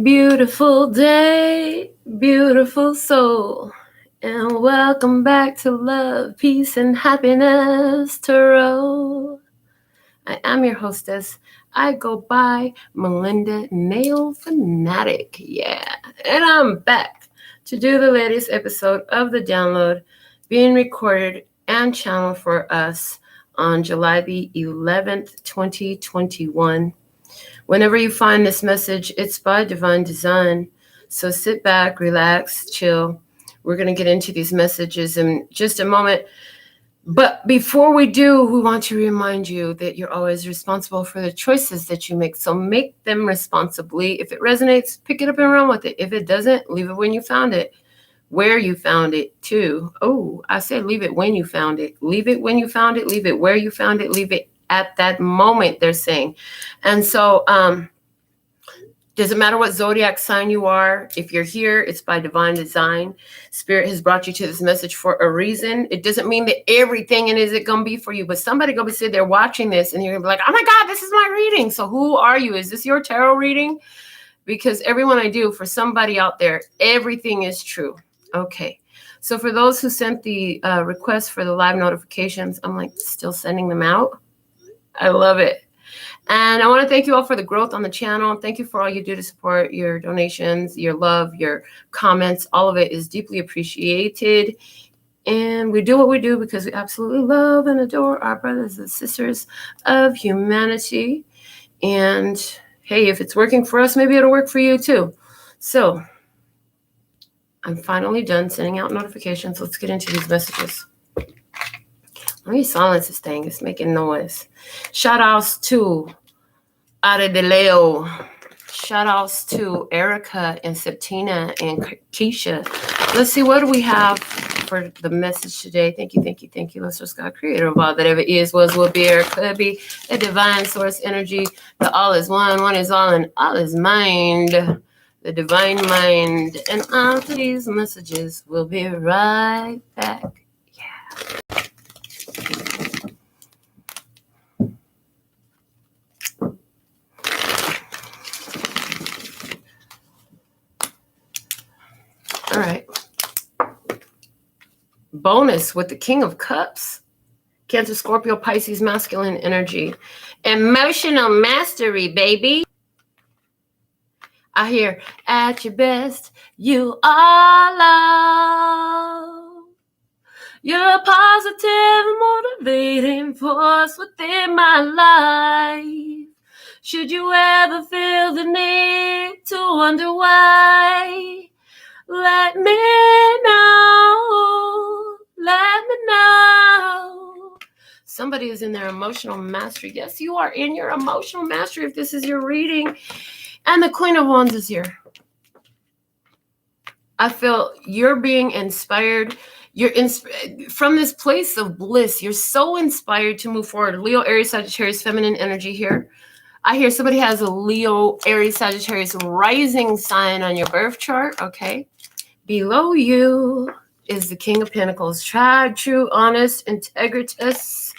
Beautiful day, beautiful soul, and welcome back to Love, Peace, and Happiness Tarot. I am your hostess. I go by Melinda NailFanatic. Yeah, and I'm back to do the latest episode of the download being recorded and channeled for us on July the 11th, 2021. Whenever you find this message, it's by divine design. So sit back, relax, chill. We're going to get into these messages in just a moment. But before we do, we want to remind you that you're always responsible for the choices that you make. So make them responsibly. If it resonates, pick it up and run with it. If it doesn't, leave it when you found it. Where you found it, too. Oh, I said leave it when you found it. Leave it when you found it. Leave it where you found it. Leave it at that moment, they're saying. And so doesn't matter what zodiac sign you are. If you're here, it's by divine design. Spirit has brought you to this message for a reason. It doesn't mean that everything in it is going to be for you, but somebody going to be sitting there watching this and you're going to be like, oh my God, this is my reading. So who are you? Is this your tarot reading? Because everyone I do, for somebody out there, everything is true. Okay. So for those who sent the request for the live notifications, I'm like still sending them out. I love it. And I want to thank you all for the growth on the channel. Thank you for all you do to support, your donations, your love, your comments. All of it is deeply appreciated. And we do what we do because we absolutely love and adore our brothers and sisters of humanity. And hey, if it's working for us, maybe it'll work for you too. So I'm finally done sending out notifications. Let's get into these messages. Let me silence this thing. It's making noise. Shout outs to Ada de Leo. Shout outs to Erica and Septina and Keisha. Let's see, what do we have for the message today? Thank you, thank you, thank you. Let's just God, creator of all that ever is, was, will be, or could be, a divine source energy. The all is one, one is all, and all is mind. The divine mind. And after these messages, we'll be right back. Yeah. All right. Bonus with the King of Cups. Cancer, Scorpio, Pisces, masculine energy. Emotional mastery, baby. I hear, at your best, you are love. You're a positive, motivating force within my life. Should you ever feel the need to wonder why, let me know. Let me know. Somebody is in their emotional mastery. Yes, you are in your emotional mastery if this is your reading. And the Queen of Wands is here. I feel you're being inspired. You're from this place of bliss. You're so inspired to move forward. Leo, Aries, Sagittarius, feminine energy here. I hear somebody has a Leo, Aries, Sagittarius rising sign on your birth chart. Okay. Below you is the King of Pentacles. Tried, true, honest, integritus.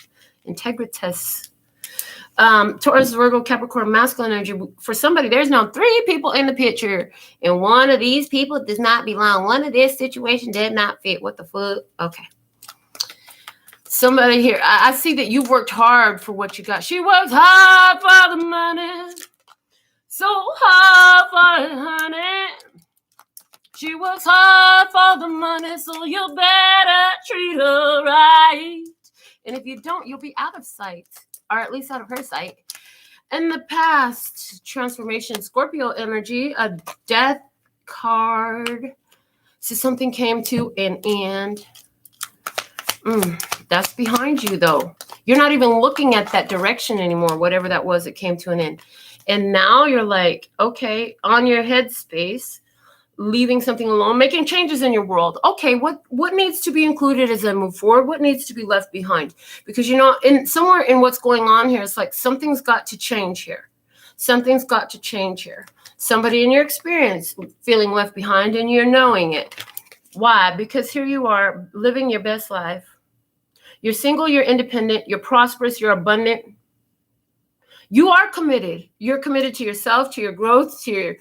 Taurus, Virgo, Capricorn, masculine energy. For somebody, there's now 3 people in the picture, and one of these people does not belong. One of this situation did not fit. What the fuck? Okay. Somebody here, I see that you've worked hard for what you got. She works hard for the money, so hard for it, honey. She works hard for the money, so you better treat her right. And if you don't, you'll be out of sight. Or at least out of her sight. In the past, transformation, Scorpio energy, a death card. So something came to an end. That's behind you, though. You're not even looking at that direction anymore, whatever that was, it came to an end. And now you're like, okay, on your headspace, leaving something alone, making changes in your world. Okay, what needs to be included as I move forward? What needs to be left behind? Because somewhere in what's going on here, it's like something's got to change here. Something's got to change here. Somebody in your experience feeling left behind and you're knowing it. Why? Because here you are living your best life. You're single, you're independent, you're prosperous, you're abundant. You are committed. You're committed to yourself, to your growth, to your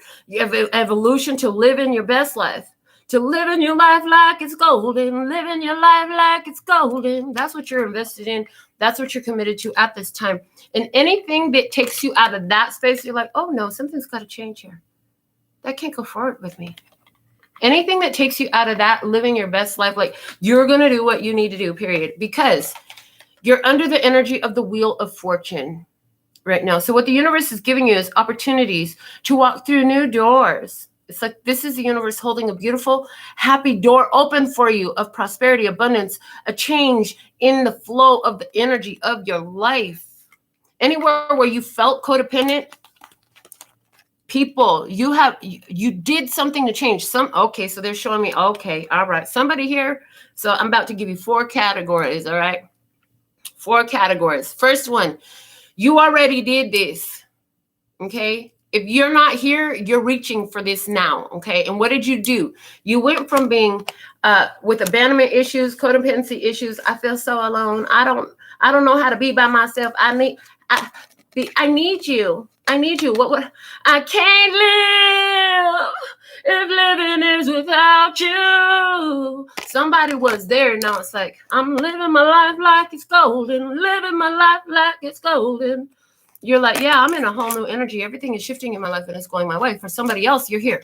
evolution, to living your best life. To living your life like it's golden. Living your life like it's golden. That's what you're invested in. That's what you're committed to at this time. And anything that takes you out of that space, you're like, oh no, something's got to change here. That can't go forward with me. Anything that takes you out of that, living your best life, like you're going to do what you need to do, period. Because you're under the energy of the Wheel of Fortune right now. So what the universe is giving you is opportunities to walk through new doors. It's like this is the universe holding a beautiful, happy door open for you of prosperity, abundance, a change in the flow of the energy of your life. Anywhere where you felt codependent, people, you did something to change. Okay, so they're showing me, okay, all right, somebody here. So I'm about to give you 4 categories, all right? 4 categories. First one, you already did this, okay? If you're not here, you're reaching for this now, okay? And what did you do? You went from being with abandonment issues, codependency issues. I feel so alone. I don't know how to be by myself. I need you. I need you. I can't live if living is without you. Somebody was there. Now it's like, I'm living my life like it's golden. Living my life like it's golden. You're like, yeah, I'm in a whole new energy. Everything is shifting in my life and it's going my way. For somebody else, you're here.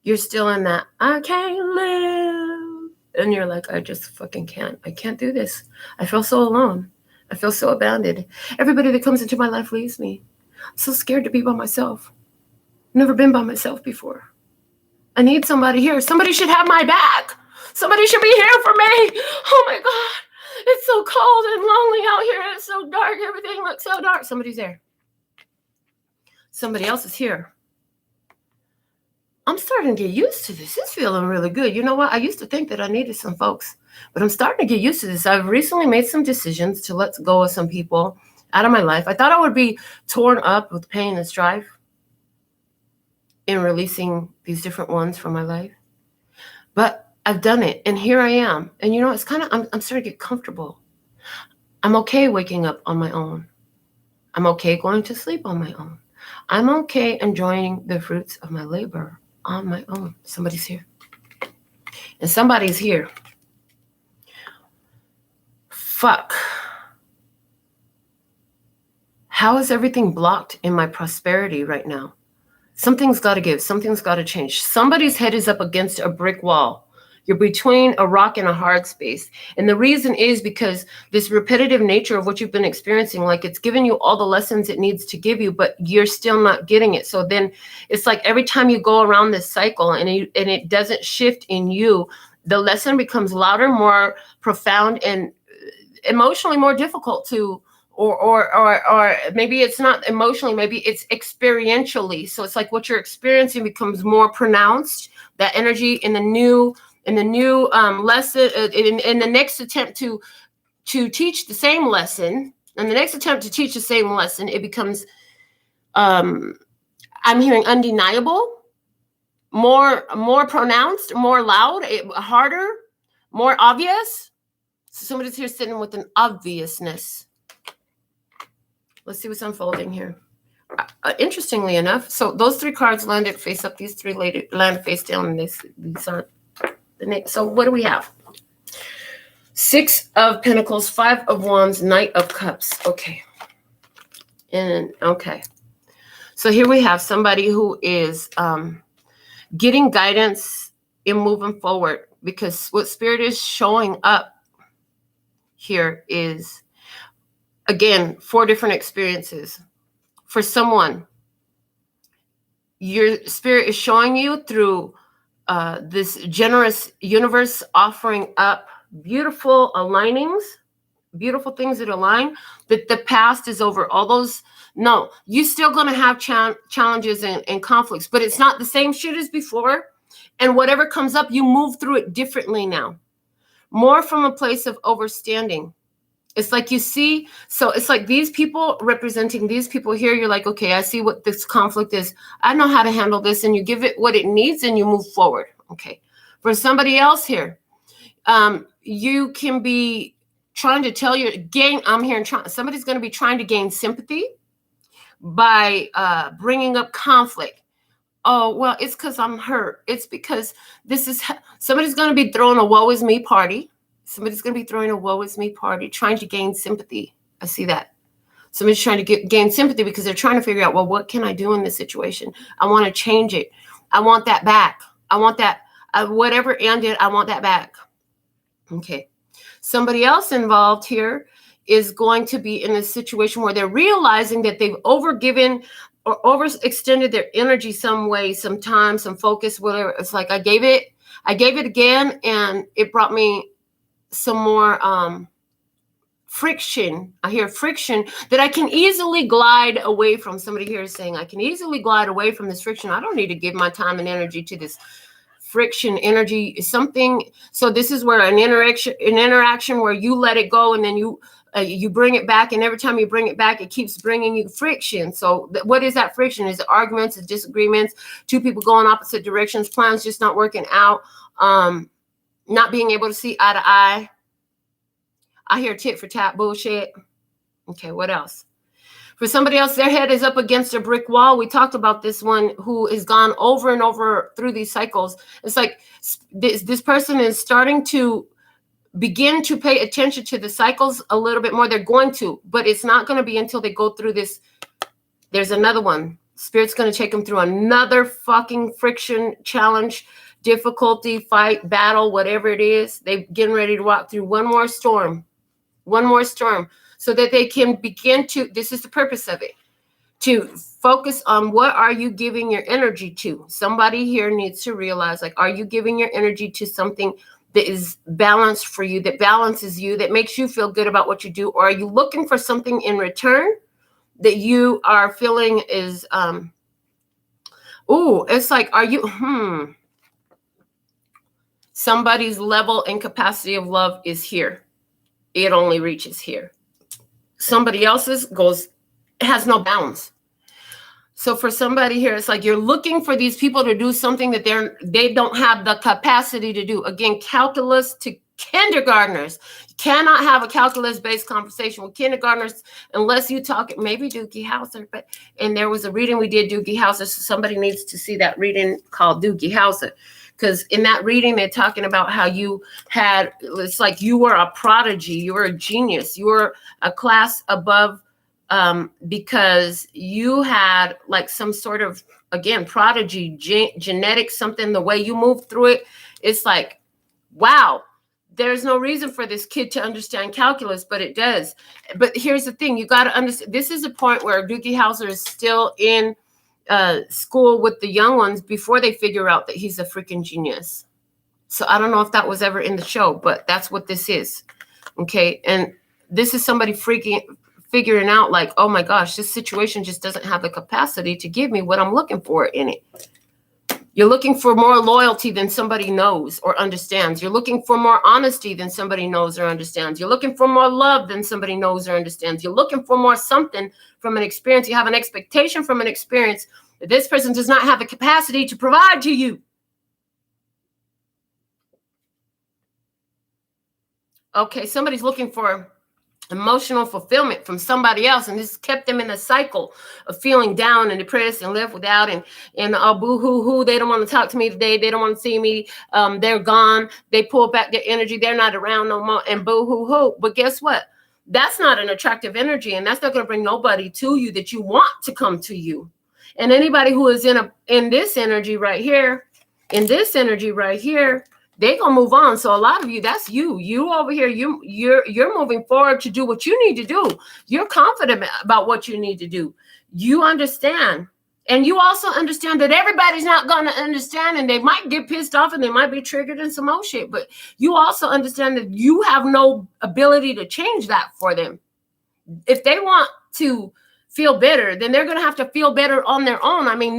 You're still in that, I can't live. And you're like, I just fucking can't. I can't do this. I feel so alone. I feel so abandoned. Everybody that comes into my life leaves me. I'm so scared to be by myself. Never been by myself before. I need somebody here. Somebody should have my back. Somebody should be here for me. Oh my God. It's so cold and lonely out here. It's so dark. Everything looks so dark. Somebody's there. Somebody else is here. I'm starting to get used to this. It's feeling really good. You know what? I used to think that I needed some folks, but I'm starting to get used to this. I've recently made some decisions to let go of some people out of my life. I thought I would be torn up with pain and strife in releasing these different ones from my life. But I've done it, and here I am. And you know, it's kind of, I'm starting to get comfortable. I'm okay waking up on my own. I'm okay going to sleep on my own. I'm okay enjoying the fruits of my labor on my own. Somebody's here. And somebody's here. Fuck. How is everything blocked in my prosperity right now? Something's got to give. Something's got to change. Somebody's head is up against a brick wall. You're between a rock and a hard space. And the reason is because this repetitive nature of what you've been experiencing, like it's given you all the lessons it needs to give you, but you're still not getting it. So then it's like every time you go around this cycle and it doesn't shift in you, the lesson becomes louder, more profound, and emotionally more difficult to, or maybe it's not emotionally, maybe it's experientially. So it's like what you're experiencing becomes more pronounced, that energy in the new lesson, in the next attempt to teach the same lesson, and the next attempt to teach the same lesson, it becomes, I'm hearing undeniable, more pronounced, more loud, harder, more obvious. So somebody's here sitting with an obviousness. Let's see what's unfolding here. Interestingly enough, so those 3 cards landed face up. These 3 landed face down, and these aren't. So what do we have? 6 of Pentacles, 5 of Wands, Knight of Cups. Okay. And okay. So here we have somebody who is getting guidance in moving forward, because what Spirit is showing up here is, again, 4 different experiences. For someone, your Spirit is showing you through this generous universe offering up beautiful alignings, beautiful things that align, that the past is over. All those, no, you're still going to have challenges and conflicts, but it's not the same shit as before. And whatever comes up, you move through it differently now. More from a place of overstanding. It's like you see, so it's like these people representing these people here. You're like, okay, I see what this conflict is. I know how to handle this. And you give it what it needs and you move forward. Okay. For somebody else here, you can be trying to tell I'm hearing somebody's going to be trying to gain sympathy by bringing up conflict. Oh, well, it's because I'm hurt. It's because somebody's going to be throwing a woe is me party. Somebody's going to be throwing a woe is me party, trying to gain sympathy. I see that. Somebody's trying to gain sympathy because they're trying to figure out, well, what can I do in this situation? I want to change it. I want that back. I want that, whatever ended, I want that back. Okay. Somebody else involved here is going to be in a situation where they're realizing that they've overgiven or overextended their energy some way, some time, some focus, whatever. It's like I gave it again, and it brought me some more friction. I hear friction that I can easily glide away from. Somebody here is saying I can easily glide away from this friction. I don't need to give my time and energy to this friction. Energy is something. So this is where an interaction where you let it go, and then you bring it back, and every time you bring it back, it keeps bringing you friction. So what is that friction? Is it arguments, is disagreements, two people going opposite directions, plans just not working out, not being able to see eye to eye? I hear tit for tat bullshit. Okay, what else? For somebody else, their head is up against a brick wall. We talked about this one who has gone over and over through these cycles. It's like this person is starting to begin to pay attention to the cycles a little bit more. They're going to, but it's not going to be until they go through this. There's another one. Spirit's going to take them through another fucking friction, challenge, difficulty, fight, battle, whatever it is. They're getting ready to walk through one more storm, so that they can begin to, this is the purpose of it, to focus on what are you giving your energy to. Somebody here needs to realize, like, are you giving your energy to something that is balanced for you, that balances you, that makes you feel good about what you do? Or are you looking for something in return that you are feeling is, it's like, are you, somebody's level and capacity of love is here. It only reaches here. Somebody else's has no bounds. So for somebody here, it's like you're looking for these people to do something that they don't have the capacity to do. Again, calculus to kindergartners. You cannot have a calculus-based conversation with kindergartners unless you talk, maybe Doogie Howser, and there was a reading we did, Doogie Howser, so somebody needs to see that reading called Doogie Howser. Because in that reading, they're talking about how it's like you were a prodigy, you were a genius, you were a class above, because you had like some sort of, again, prodigy, genetic something, the way you move through it. It's like, wow, there's no reason for this kid to understand calculus, but it does. But here's the thing, you got to understand, this is a point where Doogie Howser is still in school with the young ones before they figure out that he's a freaking genius. So I don't know if that was ever in the show, but that's what this is. Okay. And this is somebody figuring out, like, oh my gosh, this situation just doesn't have the capacity to give me what I'm looking for in it. You're looking for more loyalty than somebody knows or understands. You're looking for more honesty than somebody knows or understands. You're looking for more love than somebody knows or understands. You're looking for more something from an experience. You have an expectation from an experience that this person does not have the capacity to provide to you. Okay, somebody's looking for emotional fulfillment from somebody else, and this kept them in a cycle of feeling down and depressed and left without, and boo hoo, they don't want to talk to me today, they don't want to see me, they're gone, they pull back their energy, they're not around no more, and boo hoo. But guess what? That's not an attractive energy, and that's not going to bring nobody to you that you want to come to you. And anybody who is in this energy right here, they're gonna move on. So a lot of you, that's you over here, you're moving forward to do what you need to do. You're confident about what you need to do. You understand, and you also understand that everybody's not gonna understand, and they might get pissed off and they might be triggered in some old shit, but you also understand that you have no ability to change that for them. If they want to feel better, then they're gonna have to feel better on their own. I mean,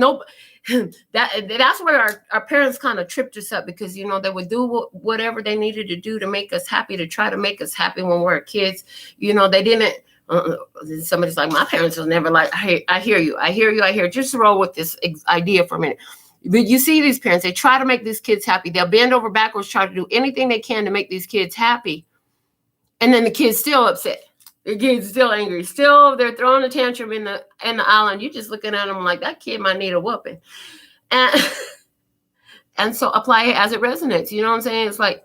that's where our parents kind of tripped us up, because they would do whatever they needed to do to make us happy, to try to make us happy when we were kids. They didn't. Somebody's like, my parents was never like. I hear you. Just roll with this idea for a minute. But you see these parents, they try to make these kids happy. They'll bend over backwards, try to do anything they can to make these kids happy, and then the kid's still upset. The kid's still angry. Still, they're throwing a tantrum in the island. You're just looking at them like, that kid might need a whooping. And so apply it as it resonates. You know what I'm saying? It's like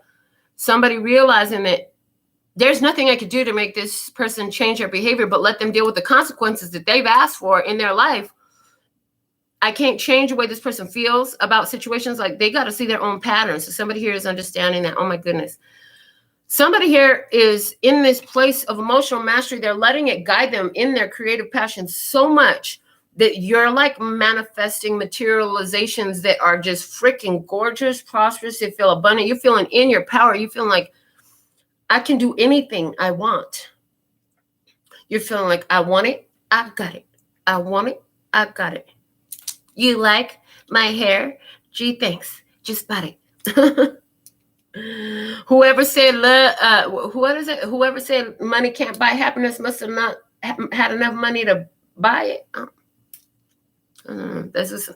somebody realizing that there's nothing I could do to make this person change their behavior, but let them deal with the consequences that they've asked for in their life. I can't change the way this person feels about situations. Like, they got to see their own patterns. So somebody here is understanding that, oh my goodness. Somebody here is in this place of emotional mastery. They're letting it guide them in their creative passion so much that you're like manifesting materializations that are just freaking gorgeous, prosperous. You feel abundant. You're feeling in your power. You feel like, I can do anything I want. You're feeling like, I want it. I've got it. I want it. I've got it. You like my hair? Gee, thanks. Just bought it. Whoever said whoever said money can't buy happiness must have not had enough money to buy it. This is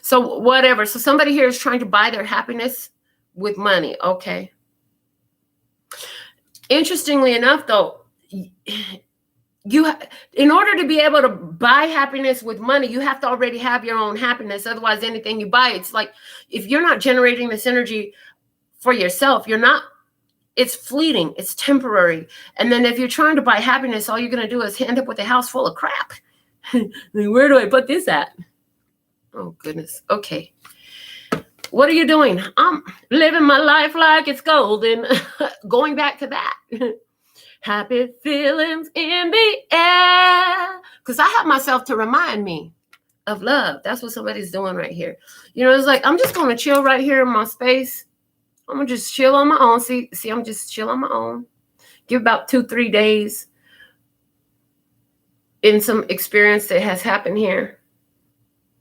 so whatever. So somebody here is trying to buy their happiness with money. Okay. Interestingly enough, though, in order to be able to buy happiness with money, you have to already have your own happiness. Otherwise, anything you buy, it's like, if you're not generating this energy for yourself, it's fleeting, it's temporary. And then if you're trying to buy happiness, all you're going to do is end up with a house full of crap. Where do I put this at? Oh, goodness. Okay. What are you doing? I'm living my life like it's golden. Going back to that. Happy feelings in the air. Because I have myself to remind me of love. That's what somebody's doing right here. You know, it's like, I'm just going to chill right here in my space. I'm going to just chill on my own. See, I'm just chill on my own. Give about 2-3 days in some experience that has happened here.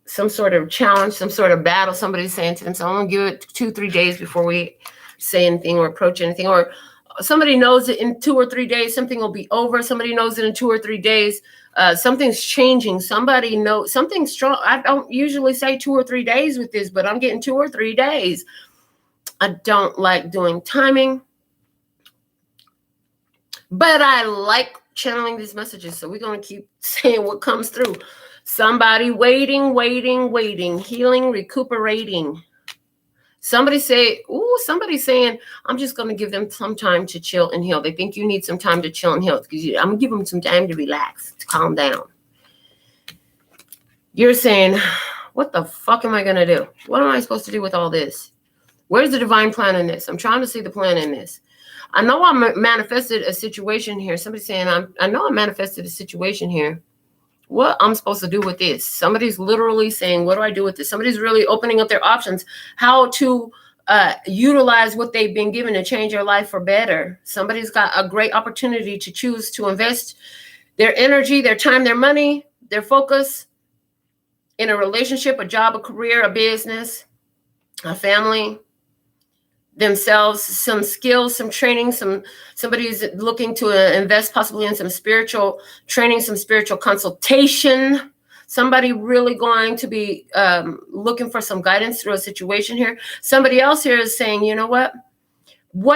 Some sort of challenge, some sort of battle. Somebody's saying to them, so I'm going to give it 2-3 days before we say anything or approach anything. Or somebody knows that in 2 or 3 days, something will be over. Somebody knows that in 2 or 3 days, something's changing. Somebody knows something strong. I don't usually say 2 or 3 days with this, but I'm getting 2 or 3 days. I don't like doing timing, but I like channeling these messages. So we're going to keep saying what comes through. Somebody waiting, healing, recuperating. Somebody's saying, I'm just going to give them some time to chill and heal. They think you need some time to chill and heal. I'm going to give them some time to relax, to calm down. You're saying, what the fuck am I going to do? What am I supposed to do with all this? Where's the divine plan in this? I'm trying to see the plan in this. I know I manifested a situation here. Somebody's saying, I know I manifested a situation here. What I'm supposed to do with this? Somebody's literally saying, what do I do with this? Somebody's really opening up their options, how to utilize what they've been given to change their life for better. Somebody's got a great opportunity to choose to invest their energy, their time, their money, their focus in a relationship, a job, a career, a business, a family, themselves, some skills, some training, somebody's looking to invest possibly in some spiritual training, some spiritual consultation, somebody really going to be looking for some guidance through a situation here. Somebody else here is saying, you know what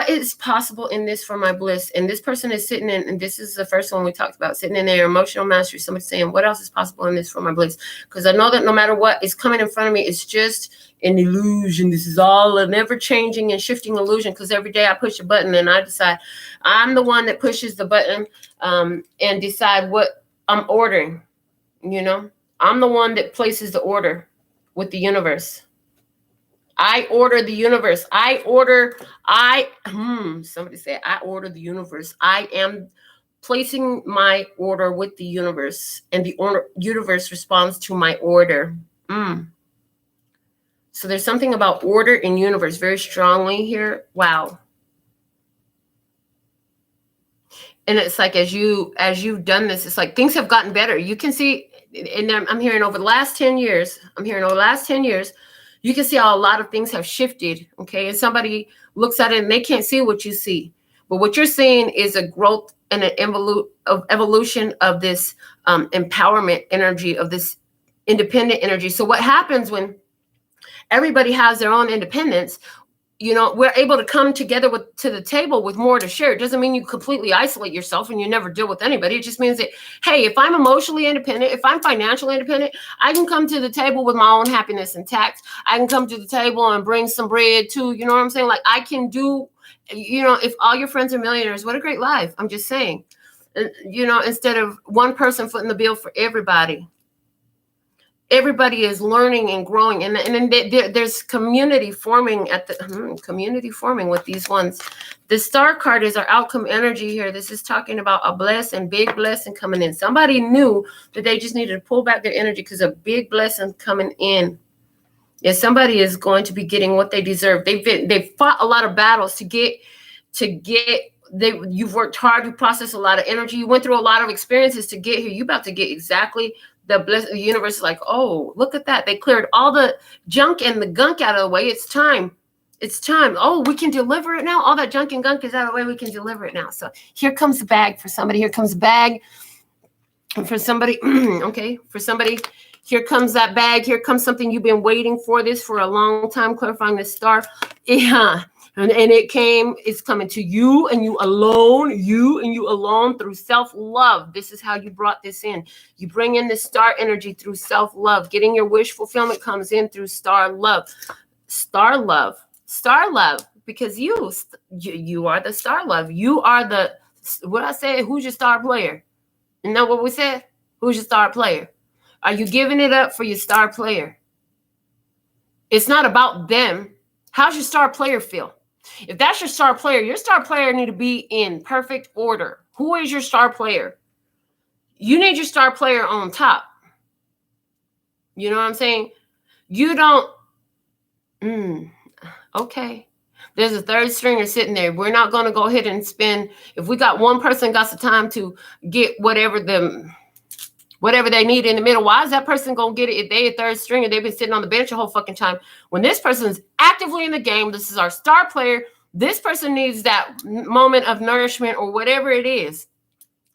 is possible in this for my bliss? And this person is sitting in, and this is the first one we talked about, sitting in their emotional mastery. Somebody's saying, what else is possible in this for my bliss? Because I know that no matter what is coming in front of me, it's just an illusion. This is all a never changing and shifting illusion. Because every day I push a button and I decide I'm the one that pushes the button and decide what I'm ordering. You know, I'm the one that places the order with the universe. I order the universe. Somebody say, I order the universe. I am placing my order with the universe, and the universe responds to my order. So there's something about order in universe very strongly here. Wow. And it's like, as you've done this, it's like things have gotten better. You can see, and I'm hearing over the last 10 years, you can see how a lot of things have shifted, okay? And somebody looks at it and they can't see what you see. But what you're seeing is a growth and an evolution of this empowerment energy, of this independent energy. So what happens when everybody has their own independence, we're able to come together to the table with more to share. It doesn't mean you completely isolate yourself and you never deal with anybody. It just means that, hey, if I'm emotionally independent, if I'm financially independent, I can come to the table with my own happiness intact. I can come to the table and bring some bread too. You know what I'm saying? Like I can do, if all your friends are millionaires, what a great life. I'm just saying, instead of one person footing the bill for everybody. Everybody is learning and growing, and then there's community forming community forming with these ones. The star card is our outcome energy here. This is talking about a blessing, big blessing coming in. Somebody knew that they just needed to pull back their energy because a big blessing coming in. Yeah, somebody is going to be getting what they deserve. They've fought a lot of battles to get. You've worked hard. You processed a lot of energy. You went through a lot of experiences to get here. You're about to get exactly. The universe is like, oh, look at that. They cleared all the junk and the gunk out of the way. It's time. It's time. Oh, we can deliver it now. All that junk and gunk is out of the way. We can deliver it now. So here comes the bag for somebody. Here comes the bag for somebody. Okay, for somebody. Here comes that bag. Here comes something you've been waiting for this for a long time, clarifying the star. Yeah. And it's coming to you and you alone through self-love. This is how you brought this in. You bring in the star energy through self-love. Getting your wish fulfillment comes in through star love. Star love. Star love. Because you are the star love. You are the, what I said, who's your star player? You know what we said? Who's your star player? Are you giving it up for your star player? It's not about them. How's your star player feel? If that's your star player need to be in perfect order. Who is your star player? You need your star player on top. You know what I'm saying? You don't. Okay. There's a third stringer sitting there. We're not going to go ahead and spend. If we got one person got the time to get whatever they need in the middle, why is that person going to get it if they a third stringer? They've been sitting on the bench the whole fucking time. When this person's actively in the game, this is our star player. This person needs that moment of nourishment or whatever it is.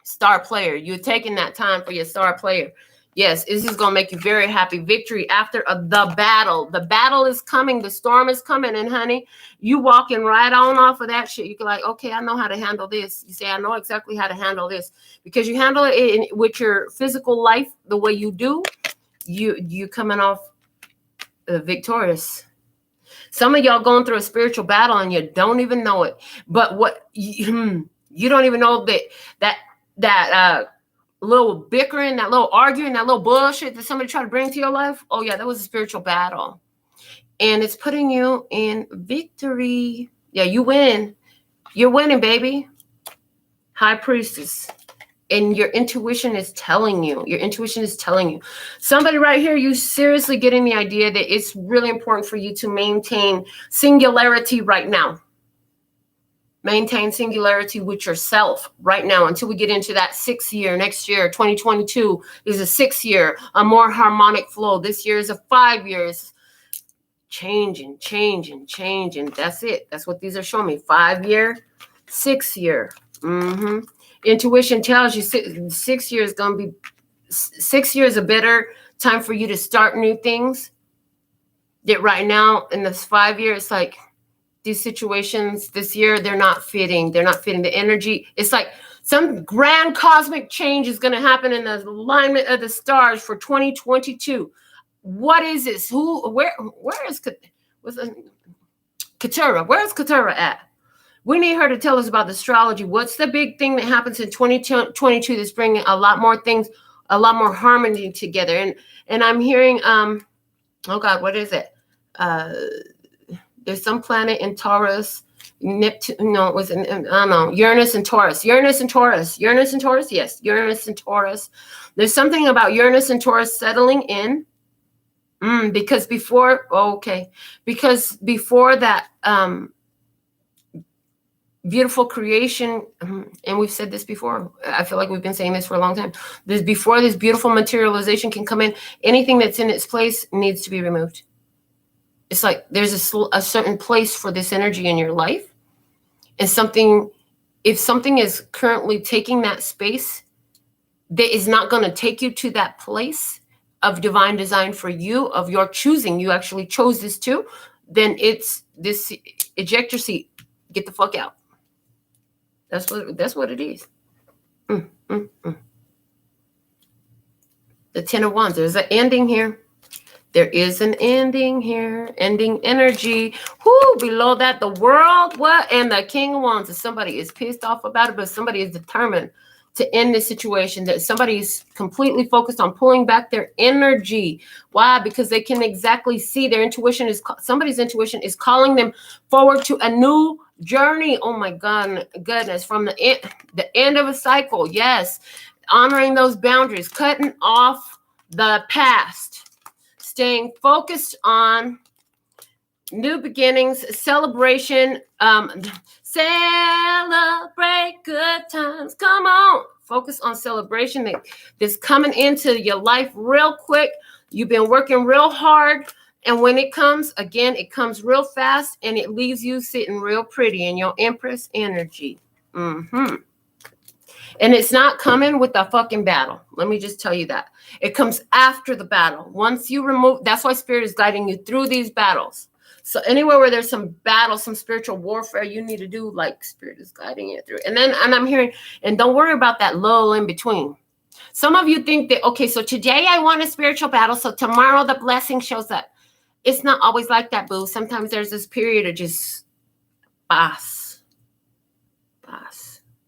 Star player. You're taking that time for your star player. Yes, this is going to make you very happy. Victory after the battle. The battle is coming. The storm is coming. And honey, you walking right on off of that shit. You can like, okay, I know how to handle this. You say, I know exactly how to handle this. Because you handle it with your physical life the way you do, you coming off victorious. Some of y'all going through a spiritual battle and you don't even know it. But what you don't even know that little bickering, that little arguing, that little bullshit that somebody tried to bring to your life. Oh yeah, that was a spiritual battle. And it's putting you in victory. Yeah, you win. You're winning, baby. High Priestess. And your intuition is telling you. Your intuition is telling you. Somebody right here, you seriously getting the idea that it's really important for you to maintain singularity right now. Maintain singularity with yourself right now until we get into that 6th year. Next year, 2022 is a 6th year, a more harmonic flow. This year is a 5 years. Changing. That's it. That's what these are showing me. 5 year, 6 year. Intuition tells you 6 years going to be 6 years a better time for you to start new things. That right now in this 5 years, like these situations this year, they're not fitting. They're not fitting the energy. It's like some grand cosmic change is going to happen in the alignment of the stars for 2022. What is this? Where is Keturah? Where's Keturah at? We need her to tell us about the astrology. What's the big thing that happens in 2022 that's bringing a lot more things, a lot more harmony together? And I'm hearing, oh God, what is it? There's some planet in Taurus, Neptune. No, it was I don't know. Uranus and Taurus. Yes, Uranus and Taurus. There's something about Uranus and Taurus settling in. Because before that beautiful creation, and we've said this before, I feel like we've been saying this for a long time. Before this beautiful materialization can come in, anything that's in its place needs to be removed. It's like there's a certain place for this energy in your life, and if something is currently taking that space that is not going to take you to that place of divine design for you, of your choosing, you actually chose this too, then it's this, eject your seat. Get the fuck out. That's what it is. The 10 of Wands. There's an ending here. There is an ending here. Ending energy. Whoo, below that, the world. What? And the King of Wands. If somebody is pissed off about it, but somebody is determined to end this situation, that somebody's completely focused on pulling back their energy. Why? Because they can exactly see their intuition is, somebody's intuition is calling them forward to a new journey. Oh my God, goodness. From the end of a cycle. Yes. Honoring those boundaries, cutting off the past, staying focused on new beginnings, celebration, celebrate good times. Come on. Focus on celebration that's coming into your life real quick. You've been working real hard. And when it comes, again, it comes real fast and it leaves you sitting real pretty in your Empress energy. And it's not coming with a fucking battle. Let me just tell you that. It comes after the battle. Once you remove, that's why Spirit is guiding you through these battles. So anywhere where there's some battle, some spiritual warfare you need to do, like Spirit is guiding you through. And I'm hearing, and don't worry about that lull in between. Some of you think that, okay, so today I want a spiritual battle, so tomorrow the blessing shows up. It's not always like that, boo. Sometimes there's this period of just boss.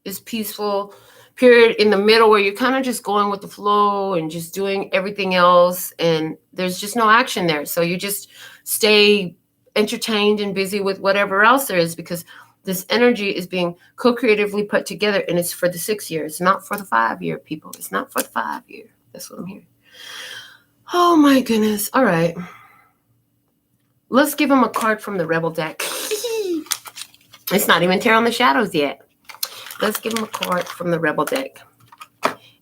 It's peaceful period in the middle where you're kind of just going with the flow and just doing everything else, and there's just no action there. So you just stay entertained and busy with whatever else there is, because this energy is being co-creatively put together, and it's for the 6 years, not for the 5 year, people. It's not for the 5 year. That's what I'm hearing. Oh my goodness. All right. Let's give him a card from the Rebel deck. It's not even Tarot in the Shadows yet. Let's give him a card from the Rebel deck.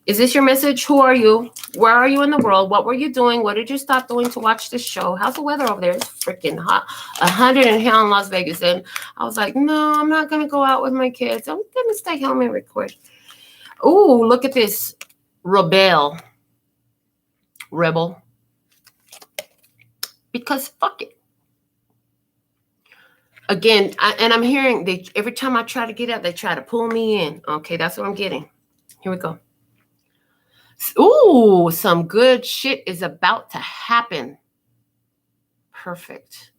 Is this your message? Who are you? Where are you in the world? What were you doing? What did you stop doing to watch this show? How's the weather over there? It's freaking hot. 100 in hell in Las Vegas. And I was like, no, I'm not going to go out with my kids. I'm going to stay home and record. Ooh, look at this. Rebel. Because fuck it. Again, I'm hearing every time I try to get out, they try to pull me in. Okay, that's what I'm getting. Here we go. Ooh, some good shit is about to happen. Perfect.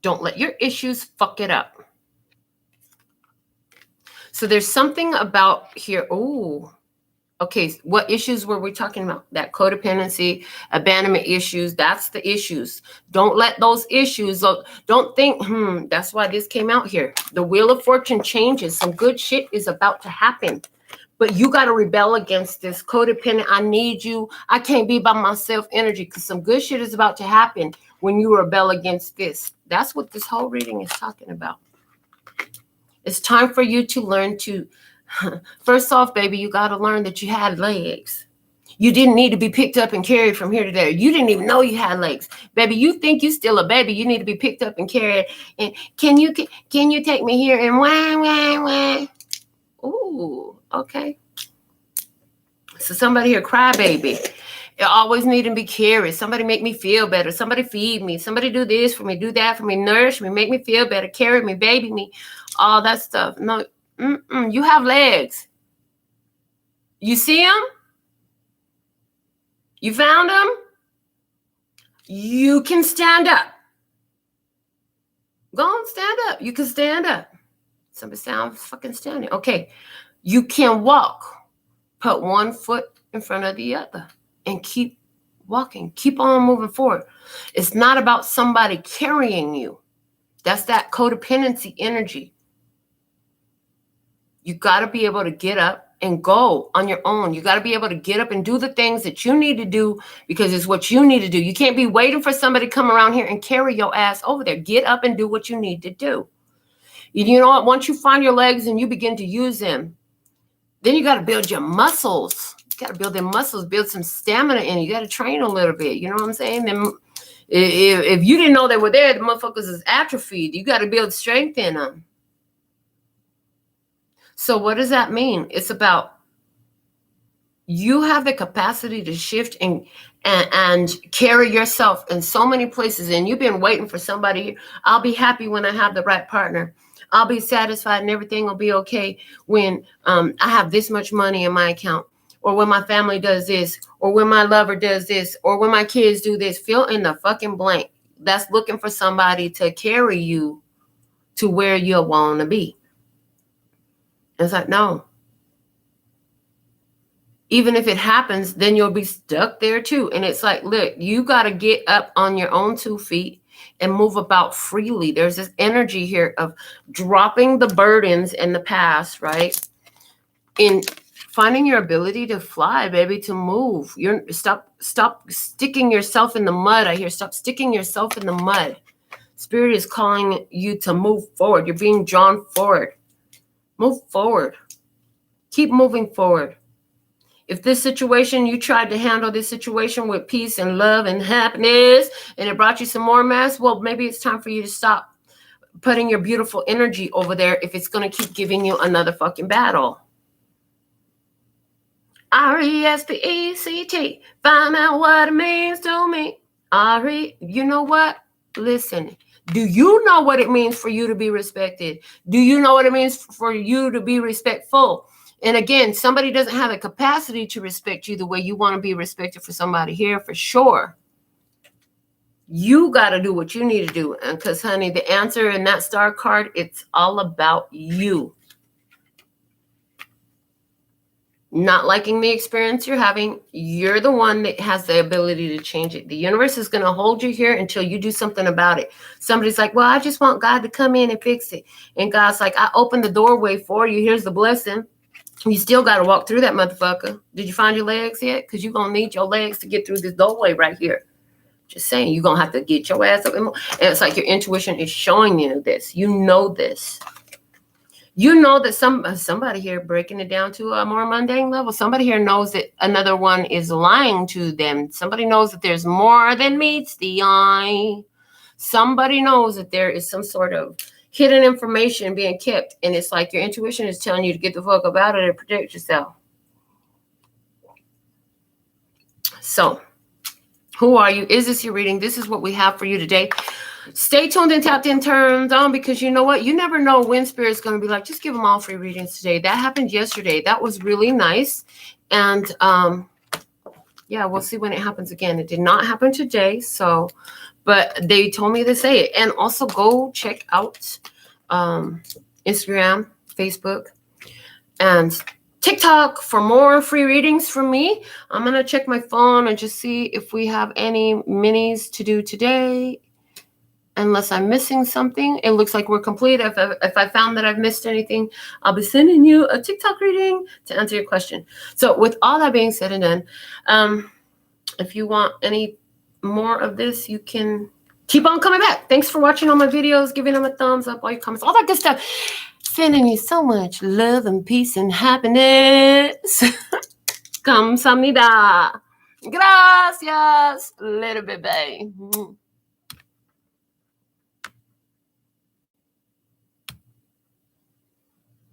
Don't let your issues fuck it up. So there's something about here. Ooh. Okay, what issues were we talking about? That codependency, abandonment issues, that's the issues. Don't let those issues, don't think, that's why this came out here. The Wheel of Fortune changes. Some good shit is about to happen. But you got to rebel against this codependent, I need you, I can't be by myself energy, because some good shit is about to happen when you rebel against this. That's what this whole reading is talking about. It's time for you to learn to, first off, baby, you got to learn that you had legs. You didn't need to be picked up and carried from here to there. You didn't even know you had legs. Baby, you think you still a baby. You need to be picked up and carried. And can you take me here? And wah. Ooh, okay. So somebody here, cry baby. It always need to be carried. Somebody make me feel better. Somebody feed me. Somebody do this for me, do that for me, nourish me, make me feel better, carry me, baby me, all that stuff. No, you have legs. You see them? You found them? You can stand up. Go on, stand up. You can stand up. Somebody sound fucking standing. Okay. You can walk. Put one foot in front of the other and keep walking. Keep on moving forward. It's not about somebody carrying you. That's that codependency energy. You got to be able to get up and go on your own. You got to be able to get up and do the things that you need to do because it's what you need to do. You can't be waiting for somebody to come around here and carry your ass over there. Get up and do what you need to do. You know what? Once you find your legs and you begin to use them, then you got to build your muscles. You got to build them muscles, build some stamina in you. You got to train a little bit. You know what I'm saying? Then if you didn't know they were there, the motherfuckers is atrophied. You got to build strength in them. So what does that mean? It's about You have the capacity to shift and carry yourself in so many places. And you've been waiting for somebody. I'll be happy when I have the right partner. I'll be satisfied and everything will be okay when I have this much money in my account, or when my family does this, or when my lover does this, or when my kids do this. Fill in the fucking blank. That's looking for somebody to carry you to where you want to be. It's like, no. Even if it happens, then you'll be stuck there too. And it's like, look, you got to get up on your own 2 feet and move about freely. There's this energy here of dropping the burdens in the past, right? In finding your ability to fly, baby, to move. Stop sticking yourself in the mud. I hear stop sticking yourself in the mud. Spirit is calling you to move forward. You're being drawn forward. Move forward. Keep moving forward. If this situation, you tried to handle this situation with peace and love and happiness, and it brought you some more mess, well, maybe it's time for you to stop putting your beautiful energy over there if it's going to keep giving you another fucking battle. RESPECT. Find out what it means to me. You know what? Listen. Do you know what it means for you to be respected? Do you know what it means for you to be respectful? And again, somebody doesn't have the capacity to respect you the way you want to be respected for somebody here, for sure. You got to do what you need to do. And because, honey, the answer in that star card, it's all about you. Not liking the experience you're having, you're the one that has the ability to change it. The universe is going to hold you here until you do something about it. Somebody's like, well, I just want God to come in and fix it. And God's like, I opened the doorway for you. Here's the blessing. You still got to walk through that motherfucker. Did you find your legs yet? Because you're going to need your legs to get through this doorway right here. Just saying, you're going to have to get your ass up. And it's like your intuition is showing you this. You know this. You know that somebody here, breaking it down to a more mundane level, somebody here knows that another one is lying to them. Somebody knows that there's more than meets the eye. Somebody knows that there is some sort of hidden information being kept. And it's like your intuition is telling you to get the fuck up out of it and protect yourself. So, who are you? Is this your reading? This is what we have for you today. Stay tuned and tapped in, turned on, because you know what? You never know when Spirit's going to be like, just give them all free readings today. That happened yesterday. That was really nice. And yeah, we'll see when it happens again. It did not happen today. So, but they told me to say it. And also go check out Instagram, Facebook, and TikTok for more free readings from me. I'm going to check my phone and just see if we have any minis to do today. Unless I'm missing something, it looks like we're complete. If I found that I've missed anything, I'll be sending you a TikTok reading to answer your question. So with all that being said and done, if you want any more of this, you can keep on coming back. Thanks for watching all my videos, giving them a thumbs up, all your comments, all that good stuff. Sending you so much love and peace and happiness. Kamsahamnida. Gracias, little bit, babe.